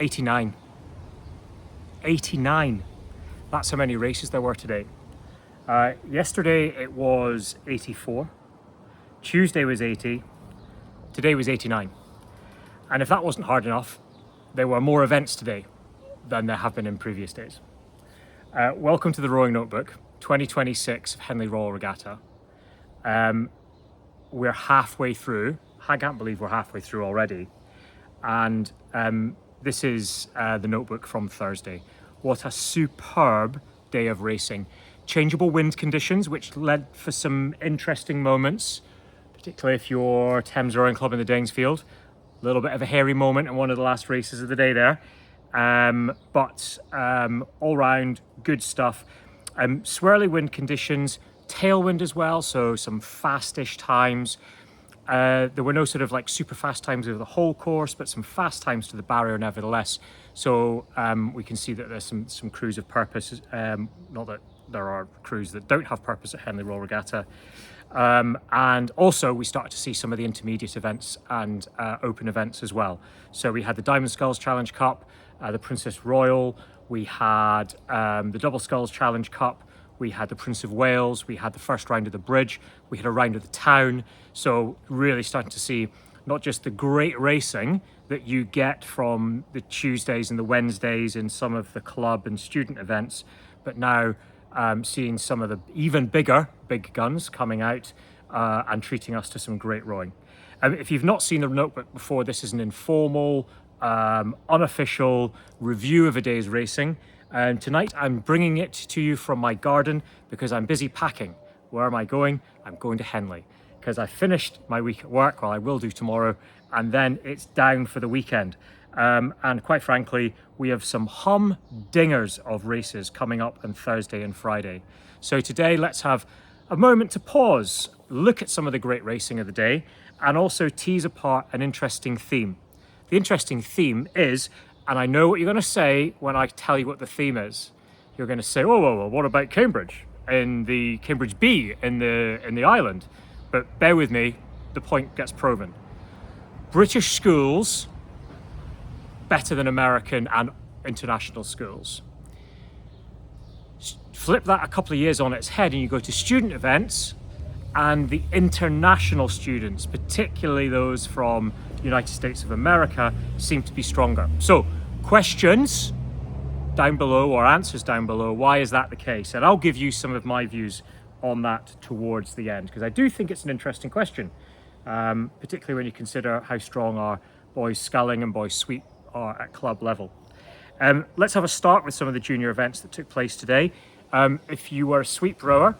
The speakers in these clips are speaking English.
89. 89. That's how many races there were today. Yesterday it was 84. Tuesday was 80. Today was 89. And if that wasn't hard enough, there were more events today than there have been in previous days. Welcome to the Rowing Notebook 2026 of Henley Royal Regatta. We're halfway through. I can't believe we're halfway through already. And this is the notebook from Thursday. What a superb day of racing. Changeable wind conditions, which led for some interesting moments, particularly if you're Thames Rowing Club in the Danesfield. A little bit of a hairy moment in one of the last races of the day there. But all round, good stuff. Swirly wind conditions, tailwind as well, so some fastish times. There were no sort of like super fast times over the whole course, but some fast times to the barrier nevertheless. So we can see that there's some crews of purpose, not that there are crews that don't have purpose at Henley Royal Regatta. And also we started to see some of the intermediate events and open events as well. So we had the Diamond Sculls Challenge Cup, the Princess Royal, we had the Double Sculls Challenge Cup, we had the Prince of Wales, we had the first round of the bridge, we had a round of the town. So really starting to see not just the great racing that you get from the Tuesdays and the Wednesdays in some of the club and student events, but now seeing some of the even bigger big guns coming out and treating us to some great rowing. If you've not seen the notebook before, this is an informal, unofficial review of a day's racing. And tonight I'm bringing it to you from my garden because I'm busy packing. Where am I going? I'm going to Henley because I finished my week at work, well I will do tomorrow, and then it's down for the weekend. And quite frankly, we have some humdingers of races coming up on Thursday and Friday. So today, let's have a moment to pause, look at some of the great racing of the day, and also tease apart an interesting theme. The interesting theme is, and I know what you're going to say when I tell you what the theme is. You're going to say, oh, well, what about Cambridge? In the Cambridge B in the island? But bear with me, the point gets proven. British schools better than American and international schools. Flip that a couple of years on its head and you go to student events, and the international students, particularly those from the United States of America, seem to be stronger. So questions down below or answers down below, why is that the case? And I'll give you some of my views on that towards the end, because I do think it's an interesting question, particularly when you consider how strong our boys sculling and boys sweep are at club level. Let's have a start with some of the junior events that took place today. If you were a sweep rower,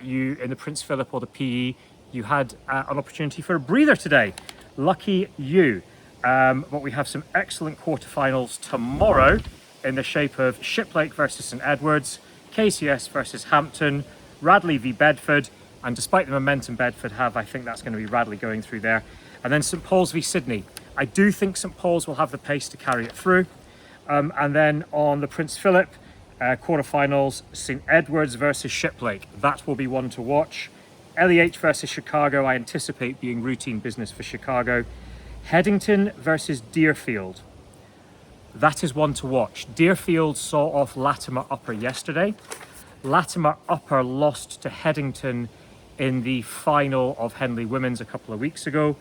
you in the Prince Philip or the PE, you had an opportunity for a breather today. Lucky you. But we have some excellent quarterfinals tomorrow in the shape of Shiplake versus St Edwards, KCS versus Hampton, Radley v Bedford, and despite the momentum Bedford have, I think that's going to be Radley going through there. And then St Paul's v Sydney. I do think St Paul's will have the pace to carry it through. And then on the Prince Philip quarterfinals, St Edwards versus Shiplake. That will be one to watch. LEH versus Chicago, I anticipate being routine business for Chicago. Headington versus Deerfield. That is one to watch. Deerfield saw off Latimer Upper yesterday. Latimer Upper lost to Headington in the final of Henley Women's a couple of weeks ago.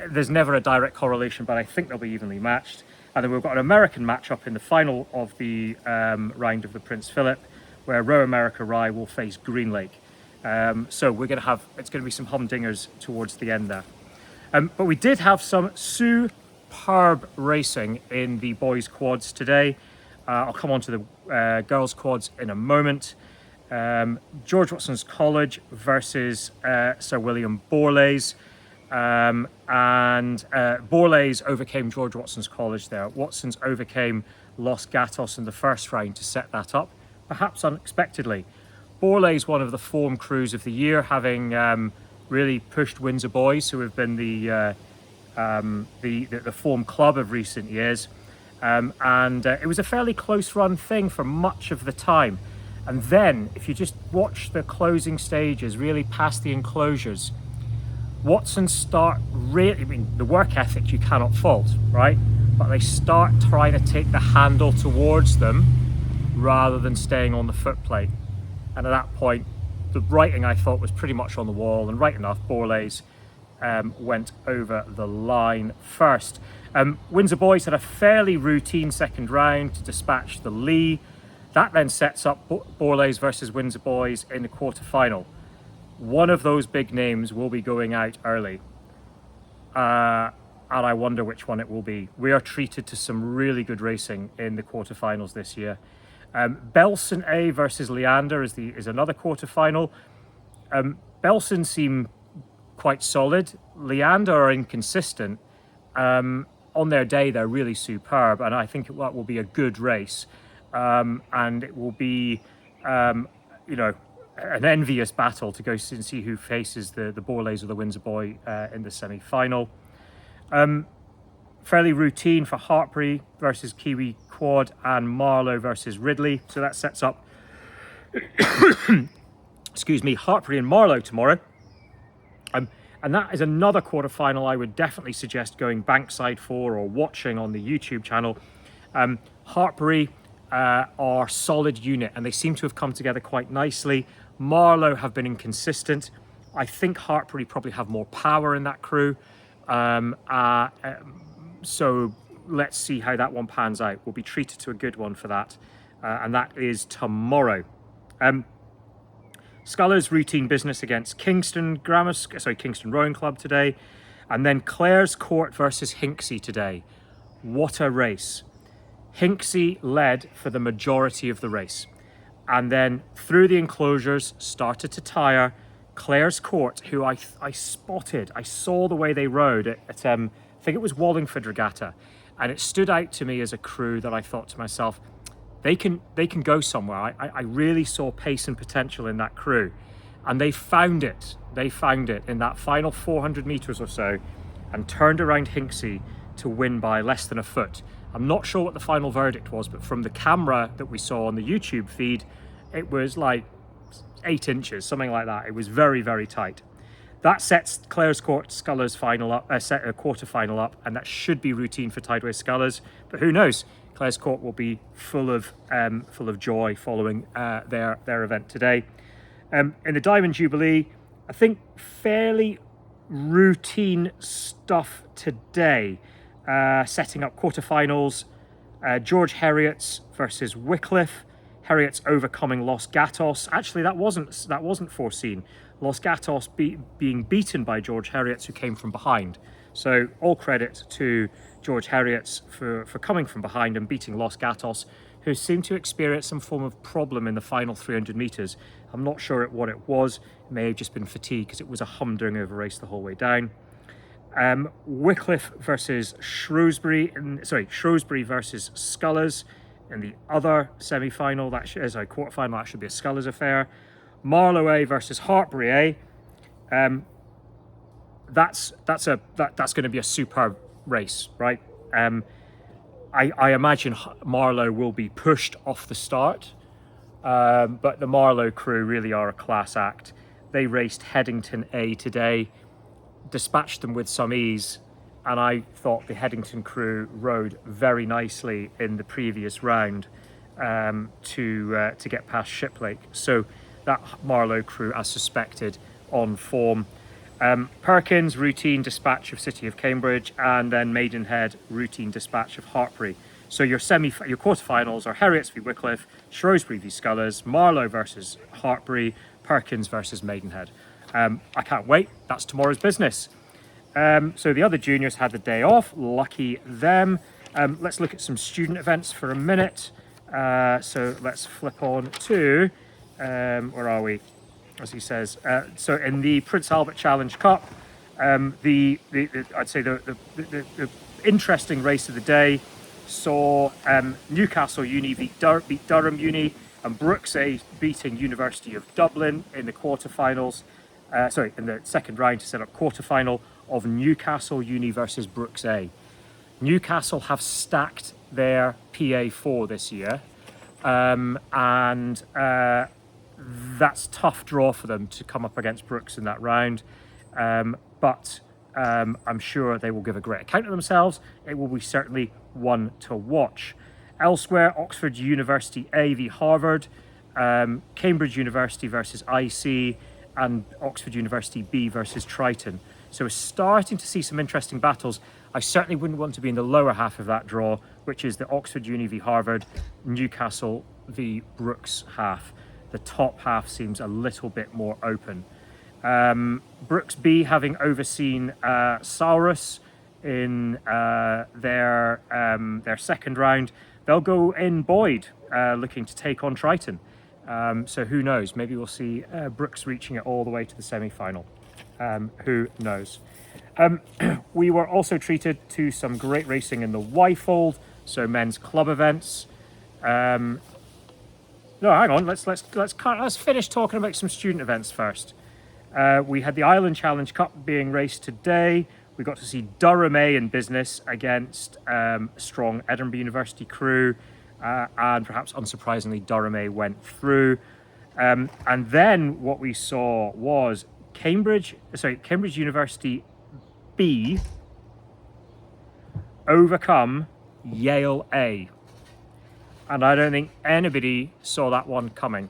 There's never a direct correlation, but I think they'll be evenly matched. And then we've got an American matchup in the final of the round of the Prince Philip, where Row America Rye will face Green Lake. So we're going to have, it's going to be some humdingers towards the end there. But we did have some superb racing in the boys quads today. I'll come on to the girls quads in a moment. George Watson's College versus Sir William Borlase. And Borlase overcame George Watson's College there. Watson's overcame Los Gatos in the first round to set that up, perhaps unexpectedly. Borlase, one of the form crews of the year, having really pushed Windsor Boys, who have been the form club of recent years. And it was a fairly close run thing for much of the time. And then, if you just watch the closing stages, really past the enclosures, Watson start really, I mean, the work ethic you cannot fault, right? but they start trying to take the handle towards them rather than staying on the foot plate. And at that point, the writing I thought was pretty much on the wall, and right enough, Borlase went over the line first. Windsor boys had a fairly routine second round to dispatch the Lee. That then sets up Borlase versus Windsor boys in the quarter-final. One of those big names will be going out early. And I wonder which one it will be. We are treated to some really good racing in the quarterfinals this year. Belson A versus Leander is another quarterfinal. Belson seem quite solid. Leander are inconsistent. On their day, they're really superb, and I think that will be a good race. And it will be, an envious battle to go and see who faces the Borlase or the Windsor boy in the semi-final. Fairly routine for Hartbury versus Kiwi Quad and Marlow versus Ridley. So that sets up, Hartbury and Marlow tomorrow. And that is another quarterfinal I would definitely suggest going bankside for or watching on the YouTube channel. Hartbury are solid unit and they seem to have come together quite nicely. Marlow have been inconsistent. I think Hartbury probably have more power in that crew. So let's see how that one pans out. We'll be treated to a good one for that. And that is tomorrow. Scullers routine business against Kingston Rowing Club today. And then Clare's Court versus Hinksey today. What a race. Hinksey led for the majority of the race. And then through the enclosures, started to tire. Clare's Court, who I spotted, I saw the way they rode at I think it was Wallingford Regatta, and it stood out to me as a crew that I thought to myself, they can go somewhere. I really saw pace and potential in that crew, and they found it. They found it in that final 400 meters or so, and turned around Hinksey to win by less than a foot. I'm not sure what the final verdict was, but from the camera that we saw on the YouTube feed, it was like 8 inches, something like that. It was very, very tight. That sets Clare's Court Scullers final up, set a quarter-final up, and that should be routine for Tideway Scullers. But who knows? Clare's Court will be full of joy following their event today. In the Diamond Jubilee, I think fairly routine stuff today. Setting up quarterfinals, George Heriot's versus Wycliffe. Heriot's overcoming Los Gatos. Actually, that wasn't foreseen. Los Gatos being beaten by George Heriot's, who came from behind. So all credit to George Heriot's for coming from behind and beating Los Gatos, who seemed to experience some form of problem in the final 300 meters. I'm not sure what it was. It may have just been fatigue because it was a humdrum race the whole way down. Wycliffe versus Shrewsbury versus Scullers in the other semi-final. Quarter-final. That should be a Scullers affair. Marlow A versus Hartbury A. That's going to be a superb race, right? I imagine Marlow will be pushed off the start, but the Marlow crew really are a class act. They raced Headington A today, dispatched them with some ease, and I thought the Headington crew rode very nicely in the previous round to get past Shiplake. So that Marlow crew, as suspected, on form. Perkins, routine dispatch of City of Cambridge, and then Maidenhead, routine dispatch of Hartbury. So your quarterfinals are Heriot's v Wycliffe, Shrewsbury v Scullers, Marlow versus Hartbury, Perkins versus Maidenhead. I can't wait. That's tomorrow's business. So the other juniors had the day off. Lucky them. Let's look at some student events for a minute. So let's flip on to where are we? As he says. So in the Prince Albert Challenge Cup, I'd say the interesting race of the day saw Newcastle Uni beat Durham Uni, and Brooks A beating University of Dublin in the quarterfinals. In the second round to set up quarterfinal of Newcastle Uni versus Brooks A. Newcastle have stacked their PA4 this year, and that's a tough draw for them to come up against Brooks in that round. But I'm sure they will give a great account of themselves. It will be certainly one to watch. Elsewhere, Oxford University A v Harvard, Cambridge University versus IC, and Oxford University B versus Triton. So we're starting to see some interesting battles. I certainly wouldn't want to be in the lower half of that draw, which is the Oxford Uni v Harvard, Newcastle v Brookes half. The top half seems a little bit more open. Brookes B, having overseen Saurus in their second round, they'll go in Boyd, looking to take on Triton. So who knows? Maybe we'll see Brookes reaching it all the way to the semi-final. Who knows? We were also treated to some great racing in the Y-fold, so men's club events. No, hang on. Let's finish talking about some student events first. We had the Island Challenge Cup being raced today. We got to see Durham A in business against strong Edinburgh University crew, and perhaps unsurprisingly, Durham A went through. And then what we saw was Cambridge University B overcome Yale A. And I don't think anybody saw that one coming.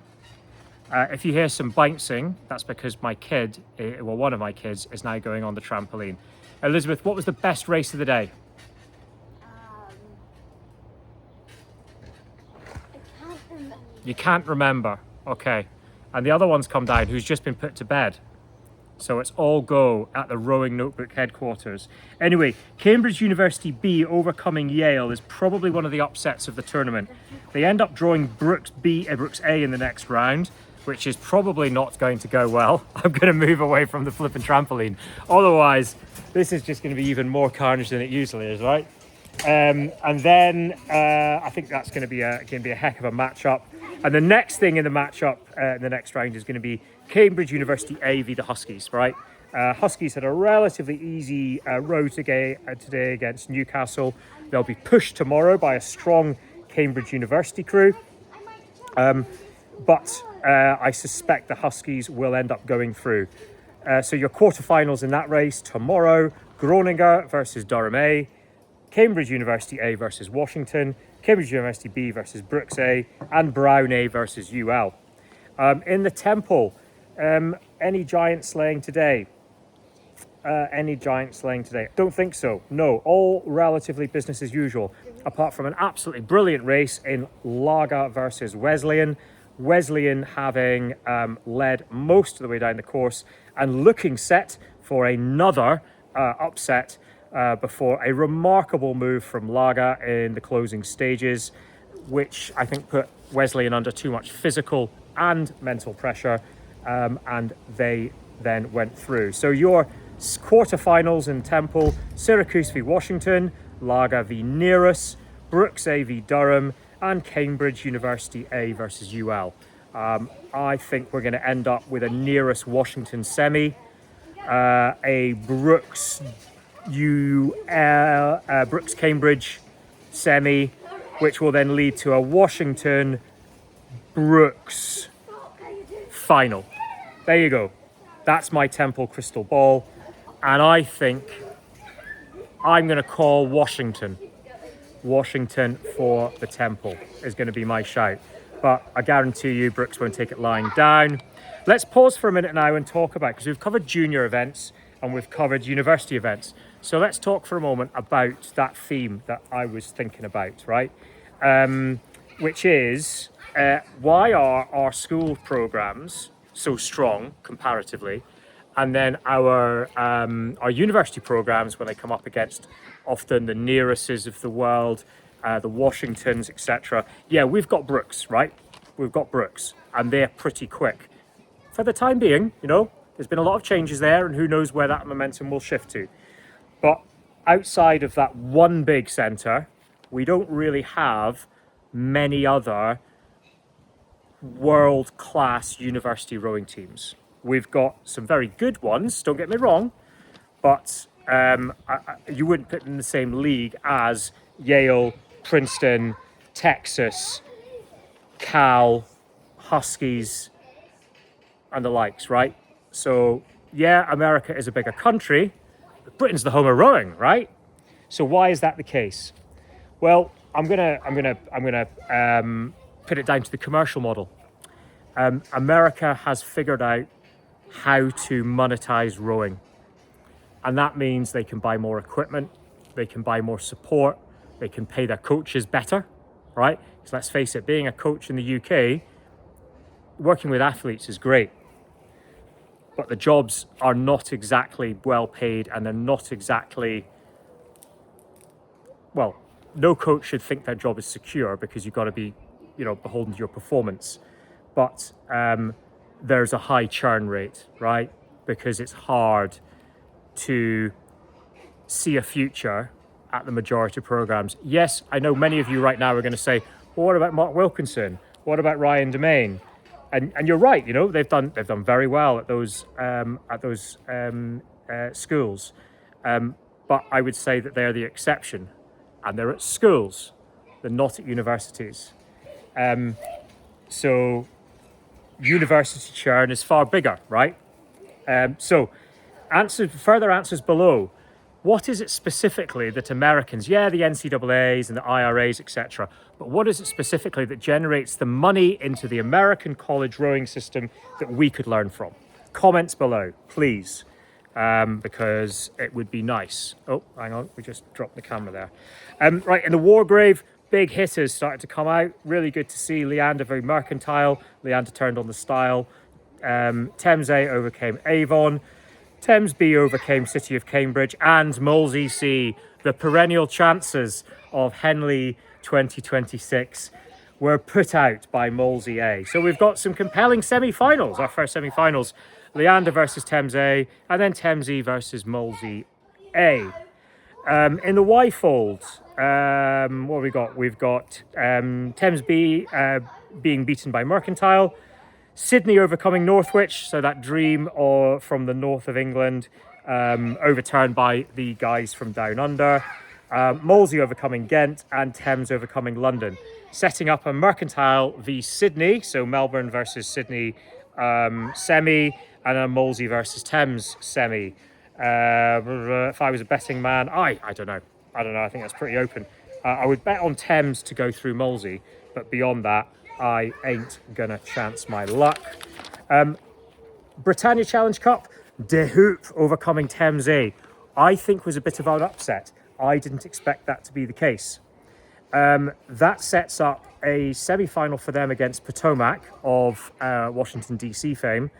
If you hear some bouncing, that's because my kid, well, one of my kids, is now going on the trampoline. Elizabeth, what was the best race of the day? I can't remember. You can't remember. Okay. And the other one's come down, who's just been put to bed. So it's all go at the Rowing Notebook headquarters. Anyway, Cambridge University B overcoming Yale is probably one of the upsets of the tournament. They end up drawing Brookes A in the next round, which is probably not going to go well. I'm going to move away from the flipping trampoline. Otherwise, this is just going to be even more carnage than it usually is, right? And then I think that's going to be a heck of a matchup. And the next thing in the matchup in the next round is going to be Cambridge University A v the Huskies, right? Huskies had a relatively easy road today against Newcastle. They'll be pushed tomorrow by a strong Cambridge University crew. But I suspect the Huskies will end up going through. So your quarterfinals in that race tomorrow, Groninger versus Durham A, Cambridge University A versus Washington, Cambridge University B versus Brookes A, and Brown A versus UL. In the Temple, any giant slaying today? Don't think so. No, all relatively business as usual, apart from an absolutely brilliant race in Laga versus Wesleyan. Wesleyan having led most of the way down the course and looking set for another upset before a remarkable move from Laga in the closing stages, which I think put Wesleyan under too much physical and mental pressure, and they then went through. So your quarterfinals in Temple: Syracuse v Washington, Laga v Nearest, Brookes A v Durham, and Cambridge University A versus UL. I think we're going to end up with a Nearest Washington semi, a Brookes Cambridge semi, which will then lead to a Washington Brookes final. There you go. That's my Temple crystal ball. And I think I'm going to call Washington. Washington for the Temple is going to be my shout. But I guarantee you Brookes won't take it lying down. Let's pause for a minute now and talk about, because we've covered junior events and we've covered university events. So let's talk for a moment about that theme that I was thinking about, right? Which is, why are our school programs so strong comparatively, and then our university programs, when they come up against often the Nearests of the world, the Washingtons, etc. Yeah, we've got Brookes, right? We've got Brookes, and they're pretty quick. For the time being, you know, there's been a lot of changes there, and who knows where that momentum will shift to. But outside of that one big centre, we don't really have many other world-class university rowing teams. We've got some very good ones, don't get me wrong, but you wouldn't put them in the same league as Yale, Princeton, Texas, Cal, Huskies, and the likes, right? So, yeah, America is a bigger country. The Britain's the home of rowing, right? So why is that the case? Well, I'm gonna put it down to the commercial model. America has figured out how to monetize rowing, and that means they can buy more equipment, they can buy more support, they can pay their coaches better, right? Because let's face it, being a coach in the UK, working with athletes is great, but the jobs are not exactly well paid, and they're not exactly, well, no coach should think their job is secure, because you've got to be, beholden to your performance. But there's a high churn rate, right? Because it's hard to see a future at the majority of programs. Yes, I know many of you right now are going to say, well, what about Mark Wilkinson? What about Ryan Domain? And you're right, they've done very well at those schools. But I would say that they're the exception, and they're at schools, they're not at universities. So university churn is far bigger, right? So further answers below. What is it specifically that Americans, the NCAAs and the IRAs, etc., but what is it specifically that generates the money into the American college rowing system that we could learn from? Comments below, please, because it would be nice. Oh, hang on, we just dropped the camera there. Right, in the Wargrave, big hitters started to come out. Really good to see. Leander very mercantile. Leander turned on the style. Thames A overcame Avon. Thames B overcame City of Cambridge, and Molesey C, the perennial chances of Henley 2026, were put out by Molesey A. So we've got some compelling semi-finals, our first semi-finals. Leander versus Thames A, and then Thames E versus Molesey A. In the Y-fold, what have we got? We've got Thames B being beaten by Mercantile, Sydney overcoming Northwich, so that dream from the north of England, overturned by the guys from down under. Molesey overcoming Ghent, and Thames overcoming London, setting up a Mercantile v Sydney, so Melbourne versus Sydney semi, and a Molesey versus Thames semi. If I was a betting man, I don't know. I think that's pretty open. I would bet on Thames to go through Molesey, but beyond that, I ain't gonna chance my luck. Britannia Challenge Cup, De Hoop overcoming Thames A, I think was a bit of an upset. I didn't expect that to be the case. That sets up a semi-final for them against Potomac of Washington DC fame,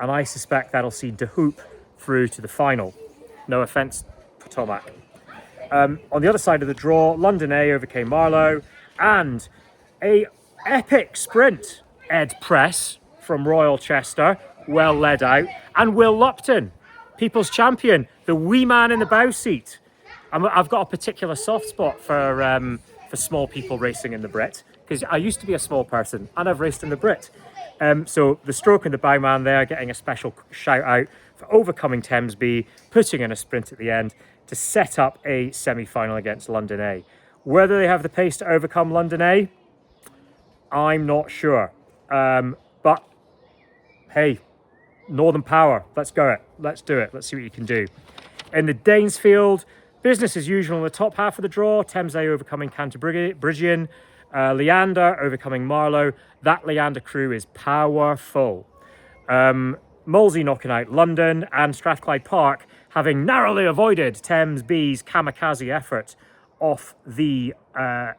and I suspect that'll see De Hoop through to the final. No offence, Potomac. On the other side of the draw, London A overcame Marlow, and a epic sprint, Ed Press from Royal Chester, well led out, and Will Lupton, people's champion, the wee man in the bow seat. I've got a particular soft spot for small people racing in the Brit, because I used to be a small person and I've raced in the Brit. So the stroke and the bowman there getting a special shout out for overcoming Thames B, putting in a sprint at the end to set up a semi-final against London A. Whether they have the pace to overcome London A, I'm not sure. But hey, Northern Power, let's go it. Let's do it. Let's see what you can do. In the Danesfield, business as usual in the top half of the draw. Thames A overcoming Canterbury, Leander overcoming Marlow. That Leander crew is powerful. Molesey knocking out London, and Strathclyde Park having narrowly avoided Thames B's kamikaze effort off the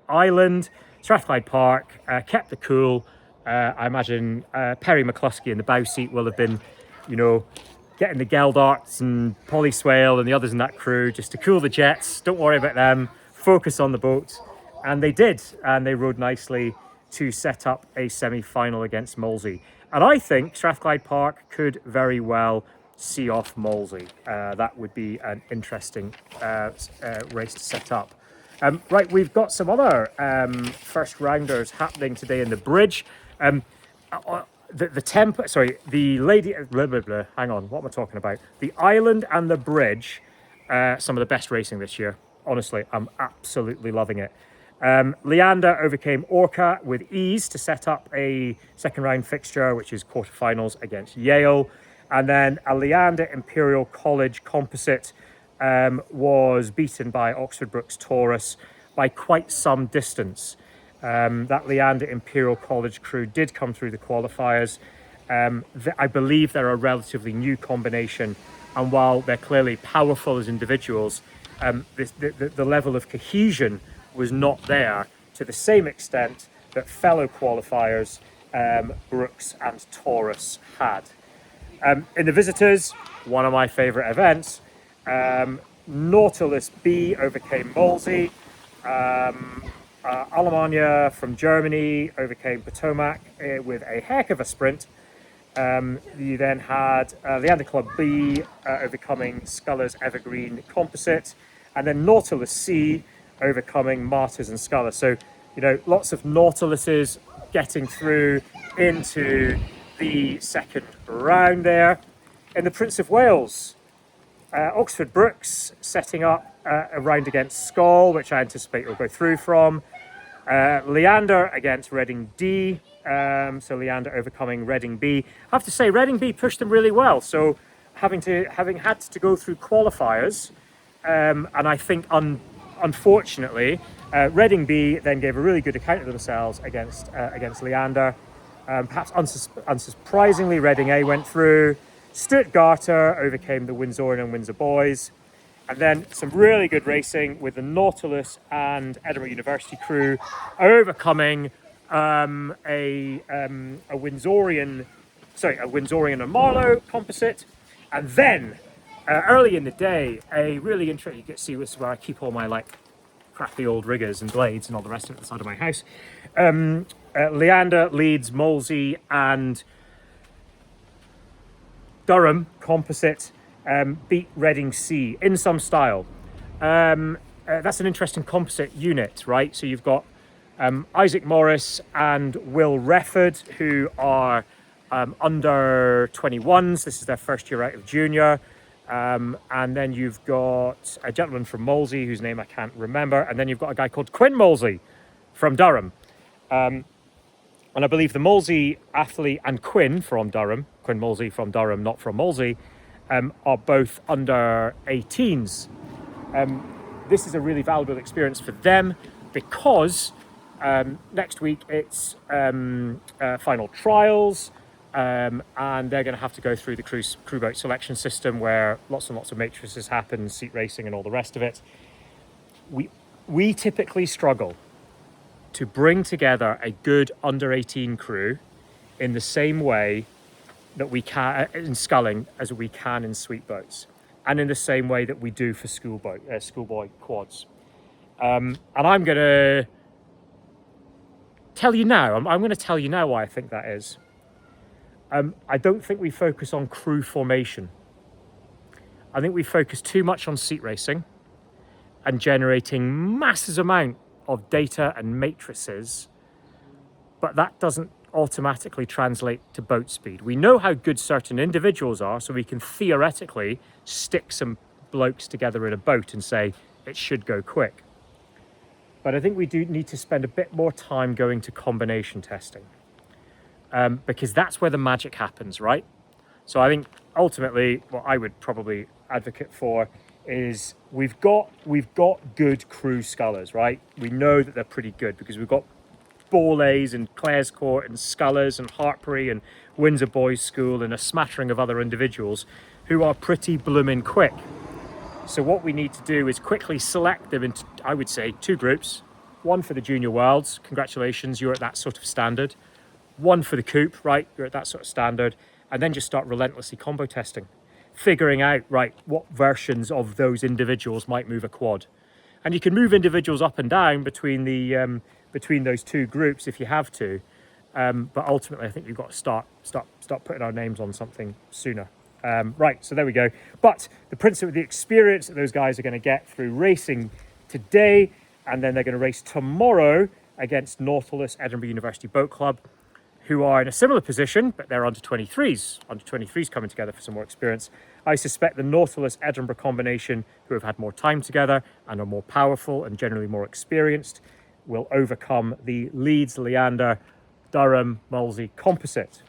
island. Strathclyde Park kept the cool. I imagine Perry McCluskey in the bow seat will have been, getting the Geldarts and Polly Swale and the others in that crew just to cool the jets. Don't worry about them. Focus on the boat. And they did. And they rode nicely to set up a semi-final against Molesey. And I think Strathclyde Park could very well see off Molesey. That would be an interesting race to set up. Right, we've got some other first rounders happening today in the bridge. The lady, blah, blah, blah, hang on, what am I talking about? The island and the bridge, some of the best racing this year. Honestly, I'm absolutely loving it. Leander overcame Orca with ease to set up a second round fixture, which is quarterfinals against Yale. And then a Leander Imperial College composite was beaten by Oxford Brookes Taurus by quite some distance. That Leander Imperial College crew did come through the qualifiers. I believe they're a relatively new combination, and while they're clearly powerful as individuals, the level of cohesion was not there to the same extent that fellow qualifiers Brookes and Taurus had. In the visitors, one of my favourite events, Nautilus B overcame Molesey. Alemannia from Germany overcame Potomac with a heck of a sprint. You then had Leander Club B overcoming Sculler's Evergreen Composite, and then Nautilus C overcoming Martyrs and Sculler. So, you know, lots of Nautiluses getting through into the second round there. In the Prince of Wales, Oxford Brookes setting up a round against Skull, which I anticipate will go through from. Leander against Reading D, so Leander overcoming Reading B. I have to say, Reading B pushed them really well. So having had to go through qualifiers, and I think unfortunately, Reading B then gave a really good account of themselves against Leander. Perhaps unsurprisingly, Reading A went through. Stuttgarter overcame the Windsorian and Windsor boys. And then some really good racing with the Nautilus and Edinburgh University crew overcoming a Windsorian and Marlow composite. And then early in the day, a really interesting, you get to see this is where I keep all my like crappy old riggers and blades and all the rest of it at the side of my house. Leander, Leeds, Molesey and Durham composite beat Reading C in some style. That's an interesting composite unit, right? So you've got Isaac Morris and Will Refford, who are under 21s. This is their first year out of junior. And then you've got a gentleman from Molesey, whose name I can't remember. And then you've got a guy called Quinn Molesey from Durham. And I believe the Molesey athlete and Quinn Molesey from Durham, not from Molesey, are both under 18s. This is a really valuable experience for them because next week it's final trials, and they're going to have to go through the crew boat selection system where lots and lots of matrices happen, seat racing and all the rest of it. We typically struggle to bring together a good under 18 crew in the same way that we can in sculling as we can in sweet boats, and in the same way that we do for schoolboy quads. And I'm going to tell you now. I'm going to tell you now why I think that is. I don't think we focus on crew formation. I think we focus too much on seat racing and generating massive amount of data and matrices, but that doesn't automatically translate to boat speed. We know how good certain individuals are, so we can theoretically stick some blokes together in a boat and say it should go quick. But I think we do need to spend a bit more time going to combination testing, because that's where the magic happens, right? So I think ultimately what I would probably advocate for is we've got good crew scullers, right? We know that they're pretty good because we've got Borlays and Clare's Court and Scullers and Hartpury and Windsor Boys School and a smattering of other individuals who are pretty blooming quick. So what we need to do is quickly select them into, I would say, two groups. One for the Junior Worlds, congratulations, you're at that sort of standard. One for the Coupe, right, you're at that sort of standard. And then just start relentlessly combo testing, figuring out, right, what versions of those individuals might move a quad. And you can move individuals up and down between those two groups if you have to. But ultimately, I think you've got to start putting our names on something sooner. Right, so there we go. But the principle, the experience that those guys are going to get through racing today, and then they're going to race tomorrow against Nautilus Edinburgh University Boat Club, who are in a similar position, but they're under 23s. Under 23s coming together for some more experience. I suspect the Nautilus Edinburgh combination, who have had more time together and are more powerful and generally more experienced, will overcome the Leeds, Leander, Durham, Molesey composite.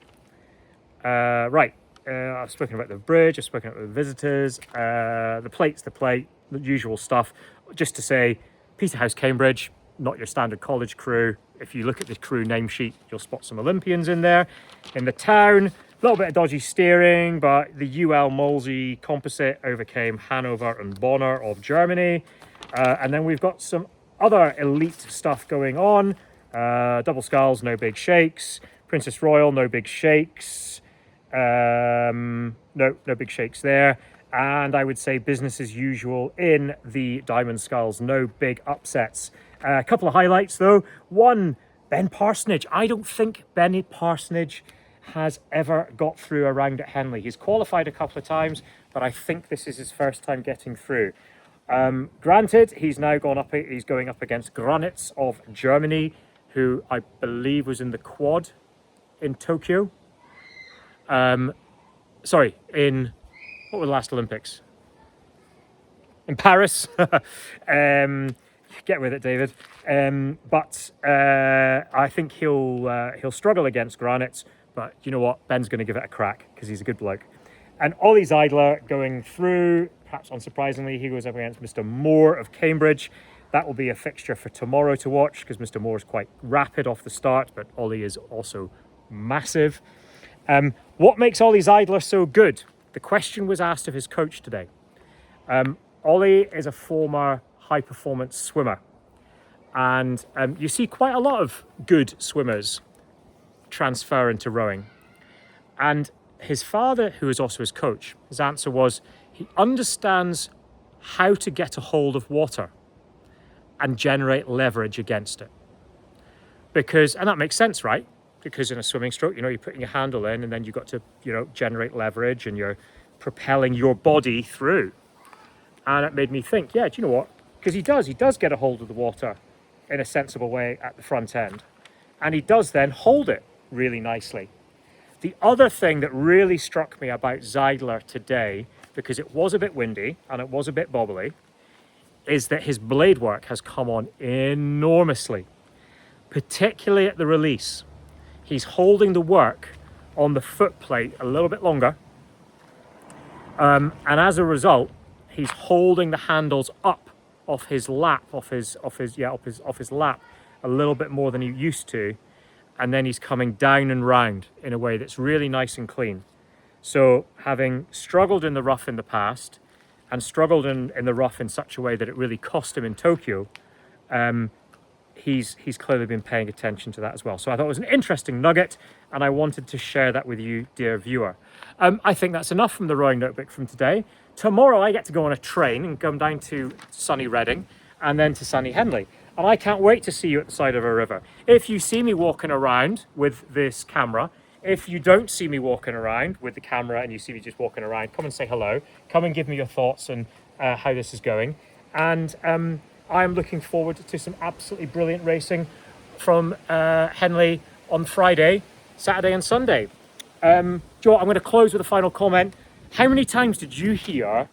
Right, I've spoken about the bridge, I've spoken about the visitors, the plate's the plate, the usual stuff. Just to say, Peterhouse, Cambridge, not your standard college crew. If you look at the crew name sheet, you'll spot some Olympians in there. In the town, a little bit of dodgy steering, but the UL Molsey composite overcame Hanover and Bonner of Germany. And then we've got some other elite stuff going on. Double sculls, no big shakes. Princess Royal, no big shakes. No big shakes there. And I would say business as usual in the Diamond Sculls, no big upsets. A couple of highlights though. One, Ben Parsonage. I don't think Benny Parsonage has ever got through a round at Henley. He's qualified a couple of times, but I think this is his first time getting through. Granted, he's now he's going up against Granitz of Germany, who I believe was in the quad in Tokyo. In what were the last Olympics? In Paris. Get with it, David. But I think he'll struggle against Granitz. But you know what? Ben's going to give it a crack because he's a good bloke. And Ollie Zeidler going through, perhaps unsurprisingly, he goes up against Mr. Moore of Cambridge. That will be a fixture for tomorrow to watch because Mr. Moore is quite rapid off the start, but Ollie is also massive. What makes Ollie Zeidler so good? The question was asked of his coach today. Ollie is a former high-performance swimmer, and you see quite a lot of good swimmers transfer into rowing. And his father, who is also his coach, his answer was he understands how to get a hold of water and generate leverage against it. And that makes sense, right? Because in a swimming stroke, you're putting your handle in and then you've got to, generate leverage and you're propelling your body through. And it made me think, yeah, do you know what? Because he does get a hold of the water in a sensible way at the front end. And he does then hold it really nicely. The other thing that really struck me about Zeidler today, because it was a bit windy and it was a bit bobbly, is that his blade work has come on enormously, particularly at the release. He's holding the work on the foot plate a little bit longer. And as a result, he's holding the handles up off his lap, off his lap a little bit more than he used to. And then he's coming down and round in a way that's really nice and clean. So having struggled in the rough in the past and struggled in the rough in such a way that it really cost him in Tokyo, he's clearly been paying attention to that as well. So I thought it was an interesting nugget and I wanted to share that with you, dear viewer. I think that's enough from the rowing notebook from today. Tomorrow I get to go on a train and come down to sunny Reading and then to sunny Henley. And I can't wait to see you at the side of a river. If you see me walking around with this camera, if you don't see me walking around with the camera and you see me just walking around, come and say hello. Come and give me your thoughts on how this is going. And I'm looking forward to some absolutely brilliant racing from Henley on Friday, Saturday and Sunday. Joe, I'm going to close with a final comment. How many times did you hear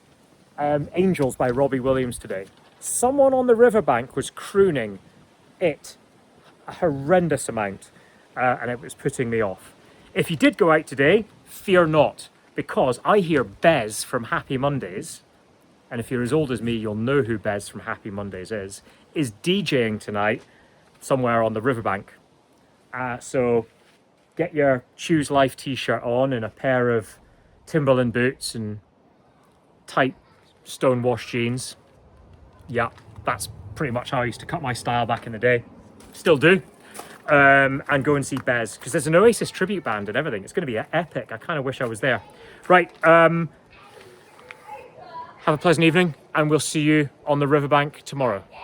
Angels by Robbie Williams today? Someone on the riverbank was crooning it a horrendous amount, and it was putting me off. If you did go out today, fear not, because I hear Bez from Happy Mondays, and if you're as old as me, you'll know who Bez from Happy Mondays is DJing tonight somewhere on the riverbank. So get your Choose Life t-shirt on and a pair of Timberland boots and tight stone-washed jeans. Yeah, that's pretty much how I used to cut my style back in the day. Still do. And go and see Bez, because there's an Oasis tribute band and everything. It's going to be epic. I kind of wish I was there. Right, have a pleasant evening, and we'll see you on the riverbank tomorrow.